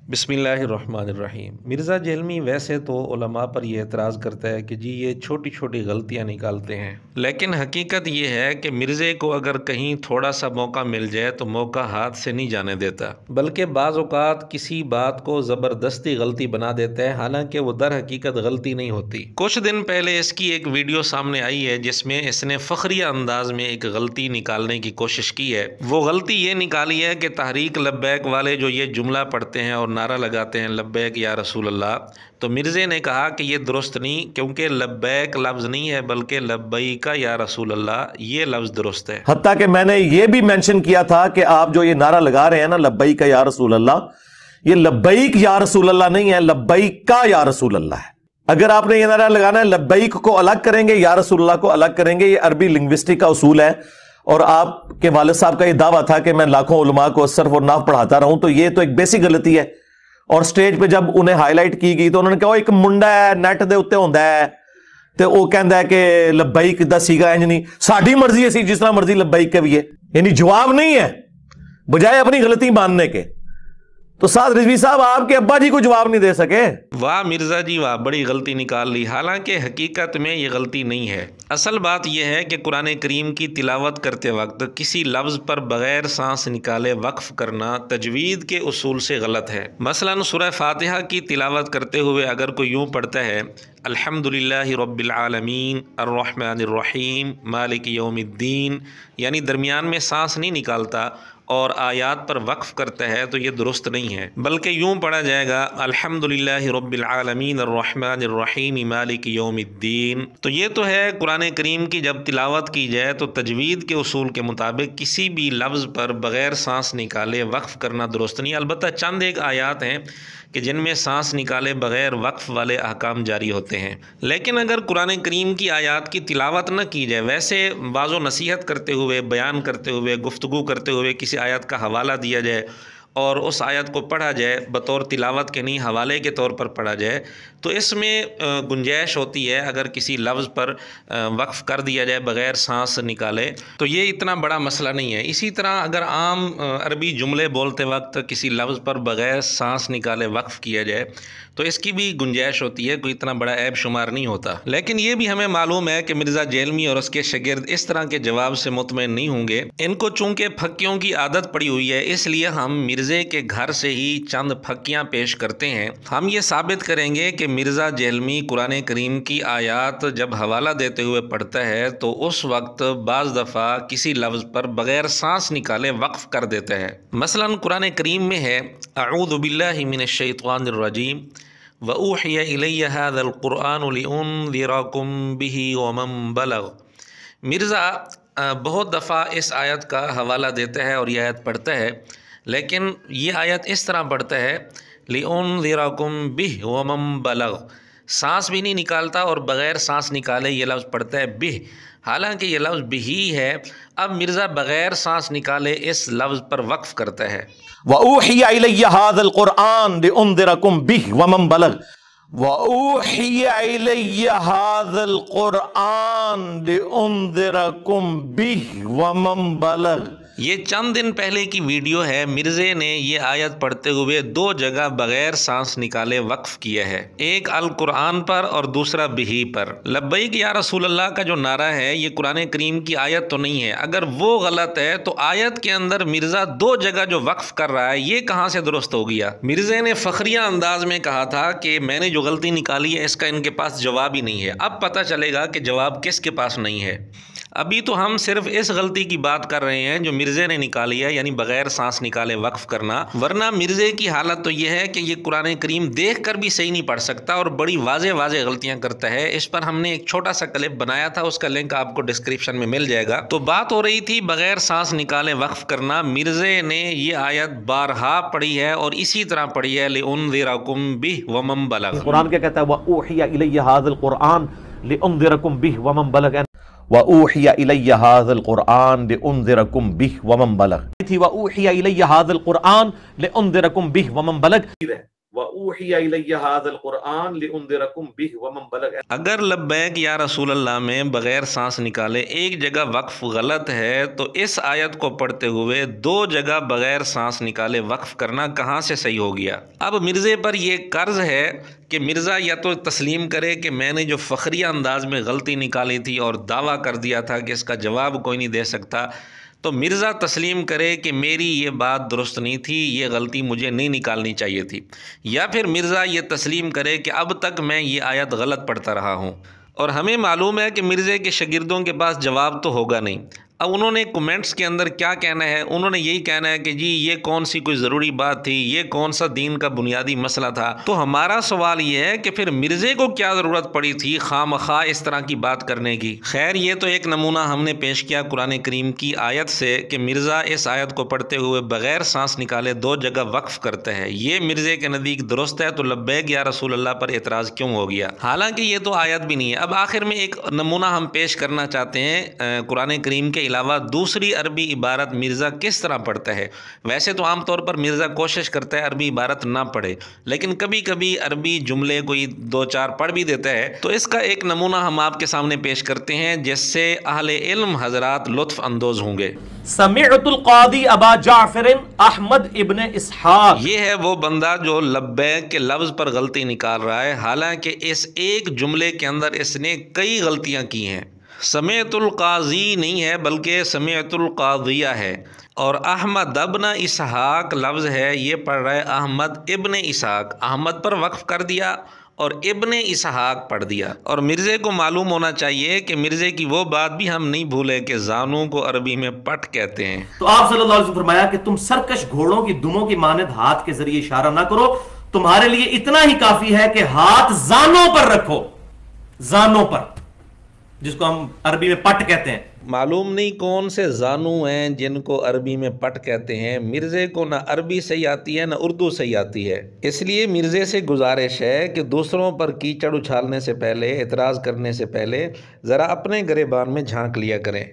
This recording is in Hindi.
बिस्मिल्लाहिर्रहमानिर्रहीम। मिर्ज़ा जेहलमी वैसे तो उलमा पर यह एतराज़ करता है कि जी ये छोटी छोटी गलतियाँ निकालते हैं, लेकिन हकीकत ये है कि मिर्ज़े को अगर कहीं थोड़ा सा मौका मिल जाए तो मौका हाथ से नहीं जाने देता, बल्कि बाज़ औक़ात किसी बात को ज़बरदस्ती गलती बना देता है, हालांकि वो दर हकीकत गलती नहीं होती। कुछ दिन पहले इसकी एक वीडियो सामने आई है जिसमें इसने फ़ख्रिया अंदाज में एक गलती निकालने की कोशिश की है। वो गलती ये निकाली है कि तहरीक लब्बैक वाले जो ये जुमला पढ़ते हैं और नारा लगाते हैं लब्बैक या रसूल अल्लाह, तो मिर्ज़े ने कहा कि ये दुरुस्त नहीं, क्योंकि लब्बैक लफ्ज़ नहीं है बल्कि लब्बैका या रसूल अल्लाह ये लफ्ज़ दुरुस्त है। हत्ता कि मैंने ये भी मेंशन किया था कि आप जो ये नारा लगा रहे हैं ना लब्बैका या रसूल अल्लाह, ये लब्बैक या रसूल अल्लाह नहीं है, लब्बैका या रसूल अल्लाह है। अगर आपने ये नारा लगाना है लब्बैक को अलग करेंगे, या रसूल अल्लाह को अलग करेंगे। ये अरबी लिंग्विस्टिक का उसूल है और आपके वालिद साहब का ये दावा था कि मैं लाखों उलमा को सर्फ और नाफ पढ़ाता रहूं, तो ये तो एक बेसिक गलती है। और स्टेज पे जब उन्हें हाईलाइट की गई तो उन्होंने कहा एक मुंडा है नेट दे उत्ते होंदा है ते वो कहता है कि लब्बैक दा सीगा इंज नहीं, साडी मर्जी है, जिस तरह मर्जी लब्बैक कहिए। यानी जवाब नहीं है बजाय अपनी गलती मानने के। तो साथ रिजवी साहब आपके अब्बा जी को जवाब नहीं दे सके। वाह मिर्ज़ा जी वाह, बड़ी गलती निकाल ली। हालांकि हकीकत में ये गलती नहीं है। असल बात यह है कि कुरान करीम की तिलावत करते वक्त किसी लफ्ज़ पर बग़ैर सांस निकाले वक्फ़ करना तजवीद के उसूल से गलत है। मसलन सूरह फातिहा की तिलावत करते हुए अगर कोई यूँ पढ़ता है अल्हम्दुलिल्लाहि रब्बिल आलमीन अर्रहमानिर रहीम मालिक यौमिद्दीन, यानी दरमियान में सांस नहीं निकालता और आयात पर वक्फ़ करता है, तो ये दुरुस्त नहीं है, बल्कि यूँ पढ़ा जाएगा अल्हम्दुलिल्लाहि रब्बिल आलमीन अर्रहमानिर रहीम मालिक यौमिद्दीन। तो ये तो है कुरान करीम की जब तिलावत की जाए तो तजवीद के उसूल के मुताबिक किसी भी लफ्ज़ पर बग़ैर सांस निकाले वक्फ़ करना दुरुस्त नहीं। अलबत्ता चंद एक आयात हैं कि जिनमें सांस निकाले बग़ैर वक्फ़ वाले अहकाम जारी होते हैं। लेकिन अगर कुरान करीम की आयात की तिलावत न की जाए, वैसे वाज़ो नसीहत करते हुए, बयान करते हुए, गुफ्तगू करते हुए किसी आयत का हवाला दिया जाए और उस आयत को पढ़ा जाए बतौर तिलावत के नहीं हवाले के तौर पर पढ़ा जाए, तो इसमें गुंजाइश होती है अगर किसी लफ्ज़ पर वक्फ़ कर दिया जाए बग़ैर सांस निकाले, तो ये इतना बड़ा मसला नहीं है। इसी तरह अगर आम अरबी जुमले बोलते वक्त किसी लफ्ज़ पर बग़ैर सांस निकाले वक्फ़ किया जाए तो इसकी भी गुंजाइश होती है, कोई इतना बड़ा ऐब शुमार नहीं होता। लेकिन ये भी हमें मालूम है कि मिर्ज़ा जेहलमी और उसके शागिर्द इस तरह के जवाब से मुतमईन नहीं होंगे। इनको चूँकि फक्कियों की आदत पड़ी हुई है, इसलिए हम मिर्ज़े के घर से ही चंद फक्कियाँ पेश करते हैं। हम ये साबित करेंगे कि मिर्ज़ा जेहलमी कुरान करीम की आयात जब हवाला देते हुए पढ़ता है तो उस वक्त बाज़ दफ़ा किसी लफ्ज़ पर बग़ैर सांस निकाले वक्फ़ कर देता है। मसलन कुरान करीम में है अऊज़ु बिल्लाहि मिनश शैतानिर रजीम व ऊहिया इलैया हाज़ल क़ुरआनु लिउन्ज़िरकुम बिही व मन बलग। मिर्ज़ा बहुत दफ़ा इस आयत का हवाला देता है और यह आयत पढ़ता है, लेकिन ये आयत इस तरह पढ़ता है लिउन्ज़िरकुम बिही व मन बलग, सांस भी नहीं निकालता और बग़ैर सांस निकाले ये लफ्ज़ पढ़ता है बिह, हालांकि ये लफ्ज़ बिही है। अब मिर्ज़ा बग़ैर सांस निकाले इस लफ्ज़ पर वक्फ़ करता है व ऊहिया इलैया हाज़ल क़ुरआन लिउन्ज़िरकुम बिही व मन बलग, व ऊहिया इलैया हाज़ल क़ुरआन लिउन्ज़िरकुम बिही व मन बलग। ये चंद दिन पहले की वीडियो है। मिर्ज़े ने ये आयत पढ़ते हुए दो जगह बग़ैर सांस निकाले वक्फ़ किया है, एक अल कुरान पर और दूसरा बिही पर। लब्बैक या रसूल अल्लाह का जो नारा है ये कुरान करीम की आयत तो नहीं है। अगर वो गलत है तो आयत के अंदर मिर्ज़ा दो जगह जो वक्फ़ कर रहा है ये कहाँ से दुरुस्त हो गया। मिर्ज़े ने फ़ख्रिया अंदाज में कहा था कि मैंने जो गलती निकाली है इसका इनके पास जवाब ही नहीं है। अब पता चलेगा कि जवाब किसके पास नहीं है। अभी तो हम सिर्फ इस गलती की बात कर रहे हैं जो मिर्ज़े ने निकाली है, यानी बग़ैर सांस निकाले वक्फ़ करना। वरना मिर्ज़े की हालत तो यह है कि ये कुरान करीम देख कर भी सही नहीं पढ़ सकता और बड़ी वाज़े गलतियाँ करता है। इस पर हमने एक छोटा सा क्लिप बनाया था, उसका लिंक आपको डिस्क्रिप्शन में मिल जाएगा। तो बात हो रही थी बग़ैर सांस निकाले वक्फ़ करना। मिर्ज़े ने ये आयत बारहा पढ़ी है और इसी तरह पढ़ी है लिउन्ज़िरकुम बिही व मन बलग। कुरान क्या कहता है व ऊहिया इलैया हाज़ल क़ुरआन लिउन्ज़िरकुम बिही व मन बलग, व ऊहिया इलैया हाज़ल क़ुरआन लिउन्ज़िरकुम बिही व मन बलग थी, व ऊहिया इलैया हाज़ल क़ुरआन लिउन्ज़िरकुम बिही व मन बलग। अगर लब्बैक या रसूल अल्लाह में बग़ैर सांस निकाले एक जगह वक्फ़ गलत है तो इस आयत को पढ़ते हुए दो जगह बग़ैर सांस निकाले वक्फ़ करना कहाँ से सही हो गया। अब मिर्ज़े पर यह कर्ज़ है कि मिर्ज़ा या तो तस्लीम करे कि मैंने जो फ़ख्रिया अंदाज में गलती निकाली थी और दावा कर दिया था कि इसका जवाब कोई नहीं दे सकता, तो मिर्ज़ा तस्लीम करे कि मेरी ये बात दुरुस्त नहीं थी, ये गलती मुझे नहीं निकालनी चाहिए थी, या फिर मिर्ज़ा ये तस्लीम करे कि अब तक मैं ये आयत गलत पढ़ता रहा हूँ और हमें मालूम है कि मिर्ज़े के शागिर्दों के पास जवाब तो होगा नहीं। अब उन्होंने कमेंट्स के अंदर क्या कहना है, उन्होंने यही कहना है कि जी ये कौन सी कोई ज़रूरी बात थी, ये कौन सा दीन का बुनियादी मसला था। तो हमारा सवाल ये है कि फिर मिर्ज़े को क्या ज़रूरत पड़ी थी खामखा इस तरह की बात करने की। खैर ये तो एक नमूना हमने पेश किया कुरान करीम की आयत से कि मिर्ज़ा इस आयत को पढ़ते हुए बग़ैर सांस निकाले दो जगह वक्फ़ करते हैं। ये मिर्ज़े के नज़दीक दुरुस्त है, तो लब्बैक या रसूल अल्लाह पर एतराज़ क्यों हो गया, हालांकि ये तो आयत भी नहीं है। अब आखिर में एक नमूना हम पेश करना चाहते हैं कुरान करीम के अलावा दूसरी अरबी इबारत मिर्ज़ा किस तरह पढ़ता है। वैसे तो आमतौर पर मिर्ज़ा कोशिश करता है अरबी इबारत ना पढ़े, लेकिन कभी कभी अरबी जुमले कोई दो चार पढ़ भी देता है। तो इसका एक नमूना हम आपके सामने पेश करते हैं जिससे अहले इल्म हजरात लुत्फ़ अंदोज़ होंगे। समीअतुल क़ादी अबा जाफ़र अहमद इब्न इसहाक़, ये है वो बंदा जो लब्बैक के लफ्ज़ पर गलती निकाल रहा है, हालांकि इस एक जुमले के अंदर इसने कई गलतियां की हैं। समीअतुल क़ाज़ी नहीं है बल्कि समीअतुल क़ाज़िया है, और अहमद इब्न इसहाक़ लफ्ज़ है, ये पढ़ रहा है अहमद इब्न इसहाक़। अहमद पर वक्फ़ कर दिया और इब्ने इसहाक़ पढ़ दिया। और मिर्ज़े को मालूम होना चाहिए कि मिर्ज़े की वो बात भी हम नहीं भूले कि जानू को अरबी में पट कहते हैं। तो आप सल्लल्लाहु अलैहि वसल्लम फरमाया कि तुम सरकश घोड़ों की दुमों की मानद हाथ के जरिए इशारा ना करो, तुम्हारे लिए इतना ही काफी है कि हाथ जानों पर रखो, जानों पर, जिसको हम अरबी में पट कहते हैं। मालूम नहीं कौन से जानू हैं जिनको अरबी में पट कहते हैं। मिर्ज़े को ना अरबी सही आती है ना उर्दू सही आती है, इसलिए मिर्ज़े से गुजारिश है कि दूसरों पर कीचड़ उछालने से पहले, एतराज़ करने से पहले ज़रा अपने गिरेबान में झांक लिया करें।